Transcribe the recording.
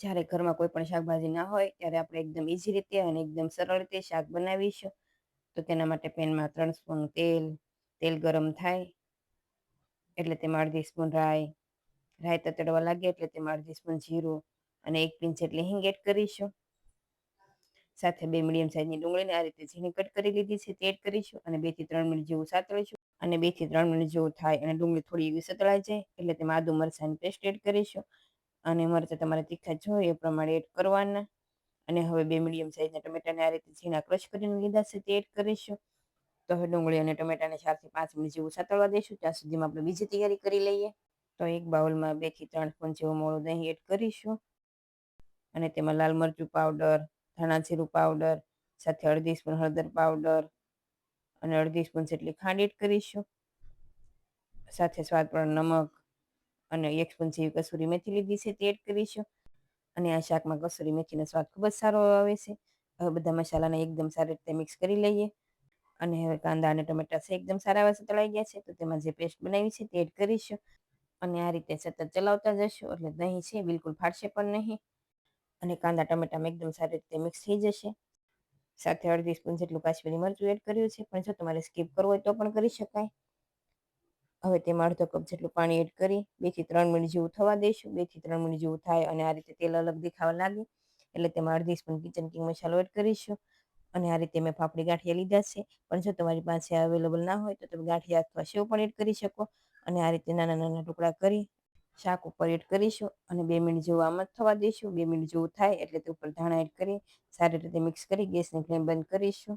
જ્યારે ઘરમાં કોઈ પણ શાકભાજી ના હોય ત્યારે આપણે એકદમ ઈઝી રીતે અને એકદમ સરળ રીતે શાક બનાવીશું. તો તેના માટે પેનમાં 3 સ્પૂન તેલ ગરમ થાય એટલે તેમાં અડધી સ્પૂન રાઈ તતડવા લાગે એટલે તેમાં અડધી સ્પૂન જીરું અને 1 પિંચ જેટલી હિંગ એડ કરીશું. સાથે 2 મીડિયમ સાઇઝની ડુંગળીને આ રીતે ઝીણી કટ કરી લીધી છે તે એડ કરીશું અને 2 થી 3 મિનિટ જેવું સાતળીશું. અને 2 થી 3 મિનિટ જેવું થાય અને ડુંગળી થોડી એવી સતળાઈ જાય એટલે તેમાં આદુ મરચાંની પેસ્ટ એડ કરીશું. અને મરચાં તમારે તીખા જોઈએ એ પ્રમાણે એડ કરવાના. અને હવે 2 મીડિયમ સાઇઝના ટમેટાને આ રીતે ઝીણા ક્રશ કરીને લીધા છે તે એડ કરીશું. તો હવે ડુંગળી અને ટમેટાને 4 થી 5 મિનિટ જેવું સાતળવા દઈશું. ત્યાં સુધીમાં આપણે બીજી તૈયારી કરી લઈએ. તો એક બાઉલમાં 2 થી 3 સ્પૂન જેવું મોળું દહીં એડ કરીશું. અને તેમાં લાલ મરચું પાવડર, ધાણા જીરું પાવડર, સાથે અડધી સ્પૂન હળદર પાવડર અને અડધી સ્પૂન જેટલી ખાંડ એડ કરીશું. સાથે સ્વાદ પ્રમાણે નમક અને 1 સ્પૂન જેવી કસૂરી મેથી લીધી છે તે એડ કરીશું. અને આ શાકમાં કસૂરી મેથીનો સ્વાદ ખૂબ જ સારો આવે છે. હવે બધા મસાલાને એકદમ સારી રીતે મિક્સ કરી લઈએ. અને હવે કાંદા અને ટમેટા એકદમ સારા એવા સતળાઈ ગયા છે તો તેમાં જે પેસ્ટ બનાવી છે તે એડ કરીશું. અને આ રીતે સતત ચલાવતા જશું એટલે દહીં છે બિલકુલ ફાટશે પણ નહીં. અને કાંદા ટમેટામાં એકદમ સારી રીતે મિક્સ થઈ જશે. સાથે અડધી સ્પૂન જેટલું કાશ્મીરી મરચું એડ કર્યું છે, પણ જો તમારે સ્કીપ કરવું હોય તો પણ કરી શકાય. હવે તેમાં અડધો કપ જેટલું પાણી એડ કરી 2 થી 3 મિનિટ જેવું થવા દઈશું. 2 થી 3 મિનિટ જેવું થાય અને આ રીતે તેલ અલગ દેખાવા લાગે એટલે તેમાં અડધી સ્પૂન કિચન કિંગ મસાલો એડ કરીશું. અને આ રીતે મેં ફાફડી ગાંઠિયા લીધા છે, પણ જો તમારી પાસે અવેલેબલ ના હોય તો તમે ગાંઠિયા અથવા સેવ પણ એડ કરી શકો. અને આ રીતે નાના નાના ટુકડા કરી શાક ઉપર એડ કરીશું અને 2 મિનિટ જેવું આમ જ થવા દઈશું. 2 મિનિટ જેવું થાય એટલે તે ઉપર ધાણા એડ કરી સારી રીતે મિક્સ કરી ગેસની ફ્લેમ બંધ કરીશું.